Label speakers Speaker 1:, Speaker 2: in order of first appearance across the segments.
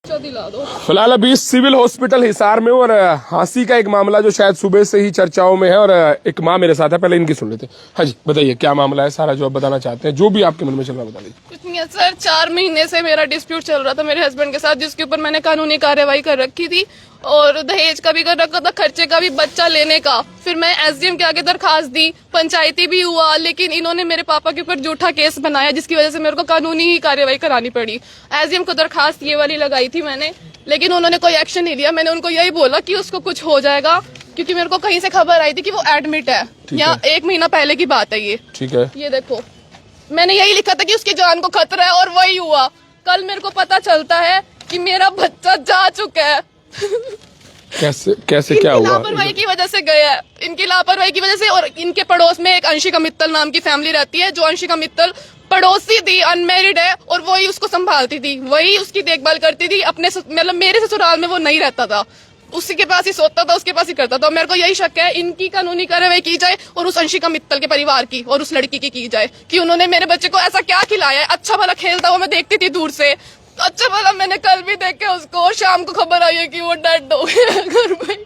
Speaker 1: दिला दो।
Speaker 2: फिलहाल अभी सिविल हॉस्पिटल हिसार में और हांसी का एक मामला जो शायद सुबह से ही चर्चाओं में है और एक माँ मेरे साथ है, पहले इनकी सुन लेते हैं। हाँ जी बताइए क्या मामला है, सारा जो आप बताना चाहते हैं, जो भी आपके मन में चल रहा है बता दीजिए।
Speaker 1: कुछ नहीं है सर, 4 महीने से मेरा डिस्प्यूट चल रहा था मेरे हस्बैंड के साथ, जिसके ऊपर मैंने कानूनी कार्रवाई कर रखी थी और दहेज का भी कर रखा था, खर्चे का भी, बच्चा लेने का। फिर मैं एसडीएम के आगे दरखास्त दी, पंचायती भी हुआ, लेकिन इन्होंने मेरे पापा के ऊपर झूठा केस बनाया जिसकी वजह से मेरे को कानूनी ही कार्रवाई करानी पड़ी। एसडीएम को दरखास्त ये वाली लगाई थी मैंने, लेकिन उन्होंने कोई एक्शन नहीं लिया। मैंने उनको यही बोला कि उसको कुछ हो जाएगा, क्योंकि मेरे को कहीं से खबर आई थी कि वो एडमिट है। या 1 महीना पहले की बात है ये।
Speaker 2: ठीक है,
Speaker 1: ये देखो मैंने यही लिखा था कि उसकी जान को खतरा है और वही हुआ। कल मेरे को पता चलता है कि मेरा बच्चा जा चुका है।
Speaker 2: कैसे क्या हुआ?
Speaker 1: लापरवाही की वजह से गया है, इनकी लापरवाही की वजह से। और इनके पड़ोस में एक अंशिका मित्तल नाम की फैमिली रहती है, जो अंशिका मित्तल पड़ोसी थी, अनमेरिड है, और वही उसको संभालती थी, वही उसकी देखभाल करती थी। अपने मतलब मेरे ससुराल में वो नहीं रहता था, उसी के पास ही सोता था, उसके पास ही करता था। मेरे को यही शक है, इनकी कानूनी कार्रवाई की जाए और उस अंशिका मित्तल के परिवार की और उस लड़की की जाए कि उन्होंने मेरे बच्चे को ऐसा क्या खिलाया है। अच्छा भला खेलता हुआ मैं देखती थी दूर से, अच्छा भला मैंने कल भी देखे उसको, शाम को खबर आई है कि वो डेड हो गया घर में।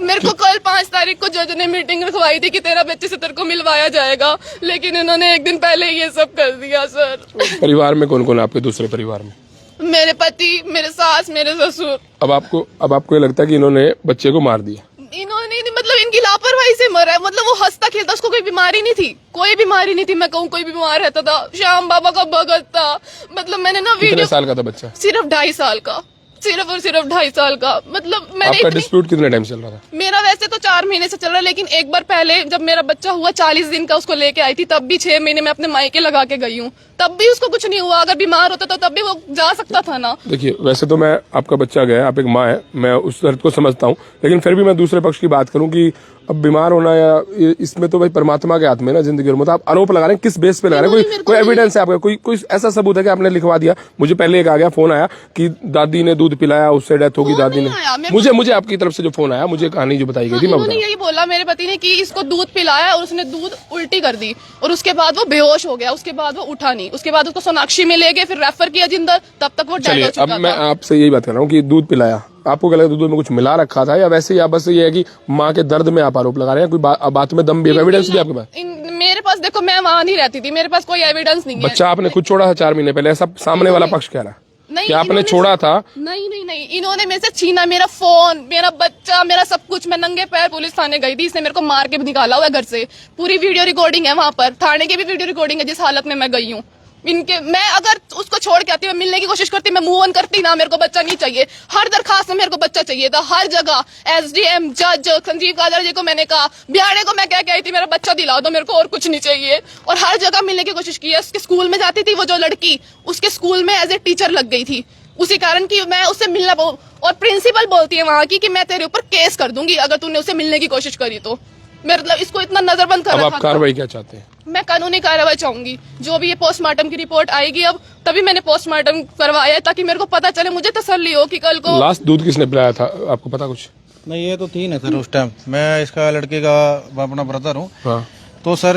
Speaker 1: मेरे को कल 5 तारीख को जज ने मीटिंग रखवाई थी कि तेरा बच्चे से तेरे को मिलवाया जाएगा, लेकिन इन्होंने 1 दिन पहले ये सब कर दिया। सर
Speaker 2: परिवार में कौन कौन है आपके दूसरे परिवार में?
Speaker 1: मेरे पति, मेरे सास, मेरे ससुर।
Speaker 2: अब आपको ये लगता है कि इन्होंने बच्चे को मार दिया?
Speaker 1: इन्होंने मतलब इनकी लापरवाही से मरा है। मतलब वो हंसता खेलता, उसको कोई बीमारी नहीं थी, कोई बीमारी नहीं थी। मैं कहूँ कोई भी बीमार रहता था, श्याम बाबा का भगत था। मतलब मैंने ना वीडियो।
Speaker 2: कितने साल का था बच्चा?
Speaker 1: सिर्फ 2.5 साल का, सिर्फ और सिर्फ 2.5 साल का। मतलब मैंने
Speaker 2: आपका डिस्प्यूट कितने टाइम चल रहा था?
Speaker 1: मेरा वैसे तो 4 महीने से चल रहा है, लेकिन एक बार पहले जब मेरा बच्चा हुआ 40 दिन का, उसको लेके आई थी, तब भी 6 महीने में अपने मायके लगा के गई हूँ, तब भी उसको कुछ नहीं हुआ। अगर बीमार होता तो तब भी वो जा सकता था ना।
Speaker 2: देखिए वैसे तो मैं, आपका बच्चा गया, आप एक माँ है, मैं उस दर्द को समझता हूँ, लेकिन फिर भी मैं दूसरे पक्ष की बात करूँ कि अब बीमार होना या इसमें तो भाई परमात्मा के हाथ में ना जिंदगी और मौत। आप आरोप लगा रहे हैं, किस बेस पे लगा रहे हैं? कोई एविडेंस है आपका? कोई ऐसा सबूत है कि आपने लिखवा दिया? मुझे पहले एक आ गया, फोन आया कि दादी ने दूध पिलाया, उससे डेथ होगी दादी ने। मुझे आपकी तरफ से जो फोन आया, मुझे कहानी जो बताई गई थी,
Speaker 1: उन्होंने यही बोला मेरे पति ने कि इसको दूध पिलाया और उसने दूध उल्टी कर दी और उसके बाद वो बेहोश हो गया। उसके बाद वो उठा नहीं, उसके बाद उसको सोनाक्षी में ले गए, फिर रेफर किया जिंदर, तब तक वो डेड हो चुका था।
Speaker 2: अब मैं आपसे यही बात कर रहा हूँ कि दूध पिलाया, आपको क्या लगता है दूध में कुछ मिला रखा था, या वैसे ही आप बस ये है कि माँ के दर्द में आप आरोप लगा रहे हैं? कोई बात में दम भी, एविडेंस भी आपके पास?
Speaker 1: मेरे पास देखो, मैं वहाँ नहीं रहती थी, मेरे पास कोई एविडेंस नहीं है।
Speaker 2: बच्चा आपने खुद छोड़ा था 4 महीने पहले, ऐसा सामने वाला पक्ष कह रहा है कि आपने छोड़ा था?
Speaker 1: नहीं, इन्होंने मेरे से छीना मेरा फोन, मेरा बच्चा, मेरा सब कुछ। मैं नंगे पैर पुलिस थाने गई थी, इसने मेरे को मार के निकाला हुआ घर से। पूरी वीडियो रिकॉर्डिंग है वहाँ पर, थाने की भी वीडियो रिकॉर्डिंग है जिस हालत में मैं गई हूँ। मैं अगर उसको छोड़ के आती, मैं मिलने की कोशिश करती, मैं मूव ऑन करती ना। मेरे को बच्चा नहीं चाहिए। हर दरखास्त में मेरे को बच्चा चाहिए था, हर जगह। एसडीएम, जज, संजीव कादर जी को मैंने कहा, बिहाड़े को मैं क्या कहती थी, मेरा बच्चा दिला दो, मेरे को और कुछ नहीं चाहिए। और हर जगह मिलने की कोशिश की है। उसके स्कूल में जाती थी वो जो लड़की, उसके स्कूल में एज ए टीचर लग गई थी, उसी कारण की मैं उससे मिलना। और प्रिंसिपल बोलती है वहाँ की कि मैं तेरे ऊपर केस कर दूंगी अगर तूने उससे मिलने की कोशिश करी तो। मतलब इसको इतना नजरबंद कर रखा।
Speaker 2: अब आप कार्रवाई क्या चाहते हैं?
Speaker 1: मैं कानूनी कार्रवाई चाहूंगी। जो भी ये पोस्टमार्टम की रिपोर्ट आएगी, अब तभी मैंने पोस्टमार्टम करवाया है, ताकि मेरे को पता चले, मुझे तसल्ली हो कि कल को।
Speaker 2: लास्ट दूध किसने पिलाया था, आपको पता कुछ?
Speaker 3: नहीं, ये तो 3 है सर उस टाइम। मैं इसका लड़के का अपना ब्रदर हूँ।
Speaker 2: हाँ।
Speaker 3: तो सर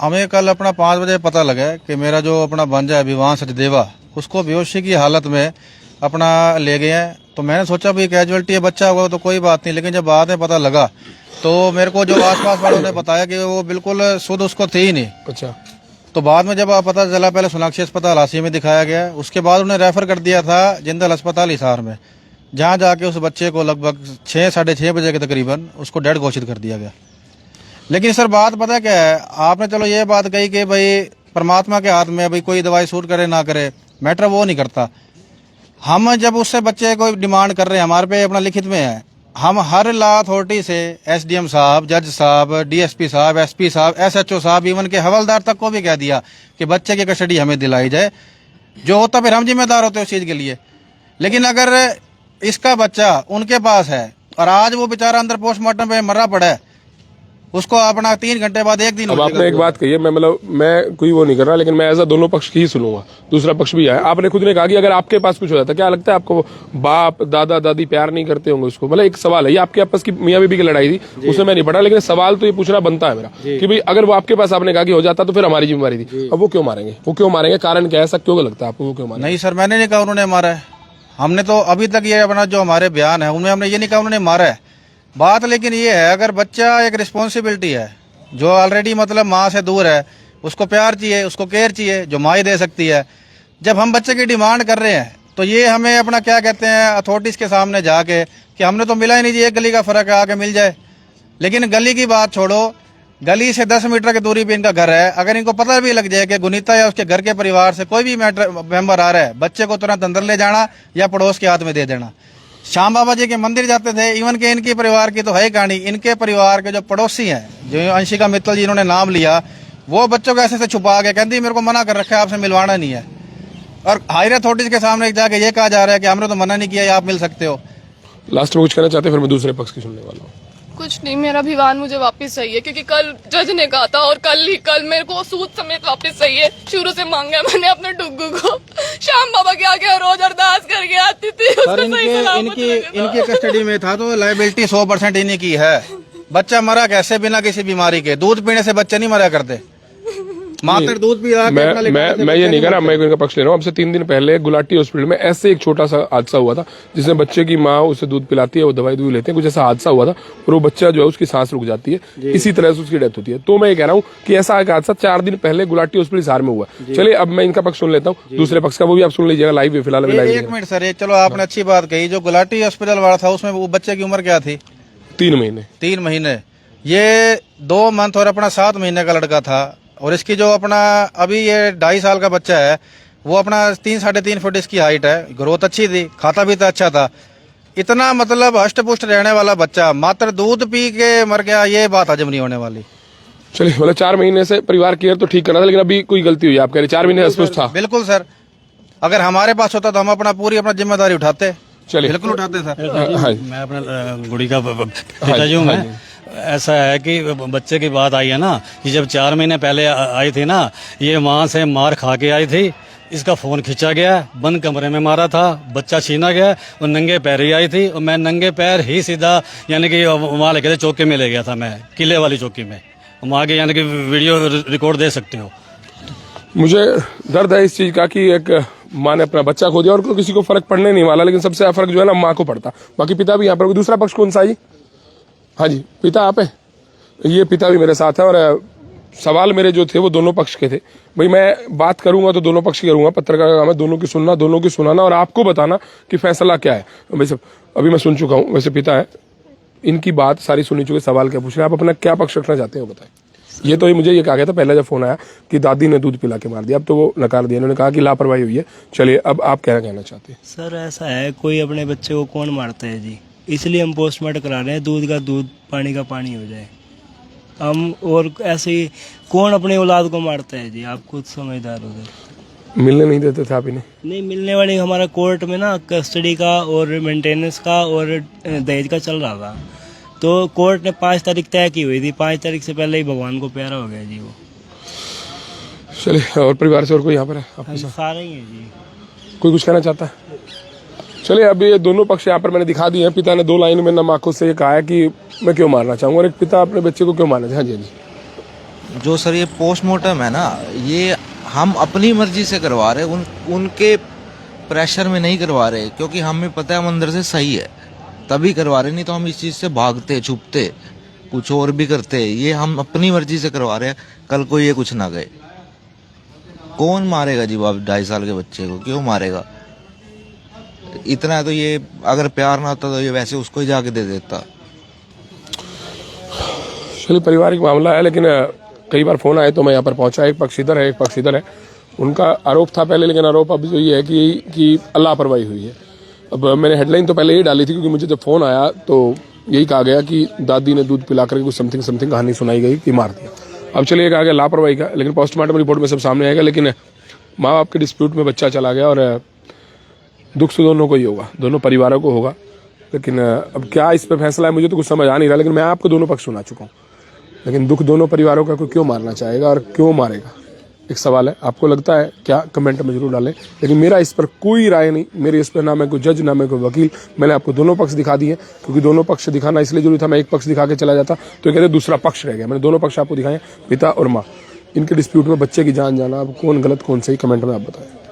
Speaker 3: हमें कल अपना 5 बजे पता लगा कि मेरा जो अपना भांजा है विवान सचदेवा, उसको बेहोशी की हालत में अपना ले गए हैं। तो मैंने सोचा भाई कैजुअलिटी है, बच्चा होगा तो कोई बात नहीं, लेकिन जब बाद में पता लगा तो मेरे को जो आसपास वालों ने बताया कि वो बिल्कुल शुद्ध उसको थी ही नहीं।
Speaker 2: अच्छा।
Speaker 3: तो बाद में जब पता चला, पहले सोनाक्षी अस्पताल हांसी में दिखाया गया, उसके बाद उन्हें रेफर कर दिया था जिंदल अस्पताल हिसार में, जहाँ जाके उस बच्चे को लगभग 6 साढ़े 6 बजे के तकरीबन उसको डेड घोषित कर दिया गया। लेकिन सर बात पता क्या है, आपने चलो ये बात कही कि भाई परमात्मा के हाथ में, भाई कोई दवाई सूट करे ना करे, मैटर वो नहीं करता। हम जब उससे बच्चे को डिमांड कर रहे हैं, हमारे पे अपना लिखित में है, हम हर लॉ अथॉरिटी से, एसडीएम साहब, जज साहब, डीएसपी साहब, एसपी साहब, एसएचओ साहब, इवन के हवलदार तक को भी कह दिया कि बच्चे की कस्टडी हमें दिलाई जाए। जो होता फिर हम जिम्मेदार होते उस चीज के लिए। लेकिन अगर इसका बच्चा उनके पास है और आज वो बेचारा अंदर पोस्टमार्टम पे मरा पड़ा है, उसको अपना 3 घंटे बाद 1 दिन।
Speaker 2: अब आपने एक बात कही है, मैं कोई वो नहीं कर रहा, लेकिन मैं ऐसा दोनों पक्ष की ही सुनूंगा, दूसरा पक्ष भी है। आपने खुद ने कहा कि अगर आपके पास कुछ हो जाता, क्या लगता है आपको बाप दादा दादी प्यार नहीं करते होंगे उसको? मतलब एक सवाल है, ये आपके आपस की मियां बीबी की लड़ाई थी, उसमें मैं नहीं पढ़ा, लेकिन सवाल तो ये पूछना बनता है मेरा कि भाई अगर वो आपके पास, आपने कहा कि हो जाता तो फिर हमारी जिम्मेवारी थी, अब वो क्यों मारेंगे? कारण क्या है, ऐसा क्यों लगता है आपको, वो क्यों मारेंगे?
Speaker 3: नहीं सर, मैंने नहीं कहा उन्होंने मारा है, हमने तो अभी तक ये अपना जो हमारे बयान है उनमें हमने ये नहीं कहा उन्होंने मारा है। बात लेकिन ये है, अगर बच्चा एक रिस्पॉन्सिबिलिटी है जो ऑलरेडी मतलब माँ से दूर है, उसको प्यार चाहिए, उसको केयर चाहिए जो माँ ही दे सकती है। जब हम बच्चे की डिमांड कर रहे हैं तो ये हमें अपना क्या कहते हैं अथॉरिटीज़ के सामने जाके कि हमने तो मिला ही नहीं जी, एक गली का फ़र्क है आके मिल जाए। लेकिन गली की बात छोड़ो, गली से 10 मीटर की दूरी पे इनका घर है। अगर इनको पता भी लग जाए कि गुनीता या उसके घर के परिवार से कोई भी मेंबर आ रहा है, बच्चे को तुरंत अंदर ले जाना या पड़ोस के हाथ में दे देना। श्याम बाबा जी के मंदिर जाते थे, इवन के इनके परिवार की तो है कहानी, इनके परिवार के जो पड़ोसी हैं, जो अंशिका मित्तल जी इन्होंने नाम लिया, वो बच्चों को ऐसे से छुपा के कहती मेरे को मना कर रखा है, आपसे मिलवाना नहीं है। और हायर अथॉरिटीज के सामने जाके ये कहा जा रहा है कि हमने तो मना नहीं किया, आप मिल सकते हो।
Speaker 2: लास्ट में कुछ कहना चाहते हैं, फिर मैं दूसरे पक्ष की सुनने वाला हूँ।
Speaker 1: कुछ नहीं, मेरा विवान मुझे वापस चाहिए, क्योंकि कल जज ने कहा था और कल मेरे को सूद समेत वापस चाहिए। शुरू से मांगा मैंने अपने डुग्गू को, श्याम बाबा के आगे रोज अरदास करके आती थी।
Speaker 3: सर इनकी कस्टडी में था तो लाइबिलिटी 100% इन्हीं की है। बच्चा मरा कैसे बिना किसी बीमारी के? दूध पीने से बच्चे नहीं मरा करते, मात्र दूध पी रहा।
Speaker 2: मैं ये नहीं कह रहा, मैं इनका पक्ष ले रहा हूँ। अब से 3 दिन पहले गुलाटी हॉस्पिटल में ऐसे एक छोटा सा हादसा हुआ था, जिसमें बच्चे की माँ उसे दूध पिलाती है, वो दवाई लेते हैं, कुछ ऐसा हादसा हुआ था और वो बच्चा जो है उसकी सांस रुक जाती है, इसी तरह से उसकी डेथ होती है। तो मैं ये कह रहा हूँ कि ऐसा एक हादसा 4 दिन पहले गुलाटी हॉस्पिटल हिसार में हुआ। चलिए अब मैं इनका पक्ष सुन लेता हूँ, दूसरे पक्ष का वो भी आप सुन लीजिएगा लाइव। फिलहाल
Speaker 3: 1 मिनट सर, चलो आपने अच्छी बात कही। जो गुलाटी हॉस्पिटल वाला था उसमें वो बच्चे की उम्र क्या थी?
Speaker 2: 3 महीने।
Speaker 3: 3 महीने। ये 2 मंथ और अपना 7 महीने का लड़का था। और इसकी जो अपना अभी ये 2.5 साल का बच्चा है, वो अपना 3-3.5 फुट इसकी हाइट है, ग्रोथ अच्छी थी, खाता भी तो अच्छा था। इतना मतलब हष्ट पुष्ट रहने वाला बच्चा मात्र दूध पी के मर गया, ये बात हजम नहीं होने वाली।
Speaker 2: चलिए मतलब 4 महीने से परिवार केयर तो ठीक करना था, लेकिन अभी कोई गलती हुई आप कह रहे 4 महीने अस्पष्ट था।
Speaker 3: बिल्कुल सर, अगर हमारे पास होता तो हम अपना जिम्मेदारी उठाते।
Speaker 2: चलिए
Speaker 3: बिल्कुल उठाते सर।
Speaker 4: मैं अपना गुड़ी का पिताजी हूँ। मैं ऐसा है कि बच्चे की बात आई है ना कि जब 4 महीने पहले आई थी ना, ये माँ से मार खा के आई थी, इसका फोन खींचा गया, बंद कमरे में मारा था, बच्चा छीना गया और नंगे पैर ही आई थी। और मैं नंगे पैर ही सीधा यानी कि वहाँ लेके थे चौकी में ले गया था, मैं किले वाली चौकी में। वहाँ के यानी कि वीडियो रिकॉर्ड दे सकते हो।
Speaker 2: मुझे दर्द है इस चीज का कि एक माँ ने अपना बच्चा खो दिया और किसी को फर्क पड़ने नहीं वाला, लेकिन सबसे फर्क जो है ना माँ को पड़ता। बाकी पिता भी यहाँ पर। दूसरा पक्ष कौन सा है? हाँ जी, पिता आप है? ये पिता भी मेरे साथ है। और सवाल मेरे जो थे वो दोनों पक्ष के थे। भाई मैं बात करूंगा तो दोनों पक्ष की करूंगा, पत्रकार का काम है दोनों की सुनना, दोनों की सुनाना और आपको बताना कि फैसला क्या है। वैसे अभी मैं सुन चुका हूँ, वैसे पिता है, इनकी बात सारी सुनी चुके, सवाल क्या पूछ रहे हैं, आप अपना क्या पक्ष रखना चाहते हैं बताएं। ये तो मुझे ये कहा गया था पहले जब फोन आया कि दादी ने दूध पिला के मार दिया, अब तो वो नकार दिया, इन्होंने कहा कि लापरवाही हुई है। चलिए अब आप क्या कहना चाहते हैं?
Speaker 5: सर ऐसा है, कोई अपने बच्चे को कौन मारता है जी, इसलिए हम पोस्टमार्टम करा रहे हैं, दूध का दूध पानी का पानी हो जाए हम। और ऐसे ही कौन अपने औलाद को मारता है जी, आप खुद समझदार हो गए।
Speaker 2: मिलने नहीं देते थे आप इन्हें?
Speaker 5: नहीं मिलने वाली, हमारा कोर्ट में ना कस्टडी का और मेंटेनेंस का और दहेज का चल रहा था, तो कोर्ट ने 5 तारीख तय की हुई थी, 5 तारीख से पहले ही भगवान को प्यारा हो गया जी वो।
Speaker 2: चलिए और परिवार से और कोई यहाँ पर है आपके साथ?
Speaker 5: सारे ही है जी।
Speaker 2: कोई कुछ कहना चाहता है? चलिए अब ये दोनों पक्ष यहाँ पर मैंने दिखा दिए हैं। पिता ने 2 लाइन में नम आंखों से ये कहा है कि मैं क्यों मारना चाहूंगा, और एक पिता अपने बच्चे को क्यों मारना चाहे। हाँ जी, हाँ जी।
Speaker 6: जो सर ये पोस्टमार्टम है ना, ये हम अपनी मर्जी से करवा रहे हैं, उनके प्रेशर में नहीं करवा रहे, क्योंकि हमें पता है हम अंदर से सही है तभी करवा रहे, नहीं तो हम इस चीज़ से भागते छुपते कुछ और भी करते। ये हम अपनी मर्जी से करवा रहे हैं, कल को ये कुछ ना गए। कौन मारेगा जी बाप 2.5 साल के बच्चे को, क्यों मारेगा? इतना है तो ये अगर प्यार ना होता तो ये वैसे उसको ही जाके दे देता।
Speaker 2: चलिए पारिवारिक मामला है, लेकिन कई बार फोन आए तो मैं यहाँ पर पहुंचा। एक पक्ष इधर है, एक पक्ष इधर है। उनका आरोप था पहले, लेकिन आरोप अब जो ये है कि लापरवाही हुई है। अब मैंने हेडलाइन तो पहले ही डाली थी, क्योंकि मुझे जब फोन आया तो यही कहा गया कि दादी ने दूध पिला करके कुछ समथिंग कहानी सुनाई गई कि मार दिया। अब चलिए कहा गया लापरवाही का, लेकिन पोस्टमार्टम रिपोर्ट में सब सामने आएगा। लेकिन माँ बाप के डिस्प्यूट में बच्चा चला गया और दुख तो दोनों को ही होगा, दोनों परिवारों को होगा। लेकिन अब क्या इस पर फैसला है मुझे तो कुछ समझ आ नहीं रहा, लेकिन मैं आपको दोनों पक्ष सुना चुका हूँ। लेकिन दुख दोनों परिवारों का, कोई क्यों मारना चाहेगा और क्यों मारेगा, एक सवाल है। आपको लगता है क्या? कमेंट में जरूर डालें। लेकिन मेरा इस पर कोई राय नहीं, मेरे इस पर ना मैं कोई जज ना मैं कोई वकील। मैंने आपको दोनों पक्ष दिखा दिए, क्योंकि दोनों पक्ष दिखाना इसलिए जरूरी था। मैं एक पक्ष दिखा के चला जाता तो कहते दूसरा पक्ष रह गया। मैंने दोनों पक्ष आपको दिखाए, पिता और माँ। इनके डिस्प्यूट में बच्चे की जान जाना, अब कौन गलत कौन सही, कमेंट में आप बताएं।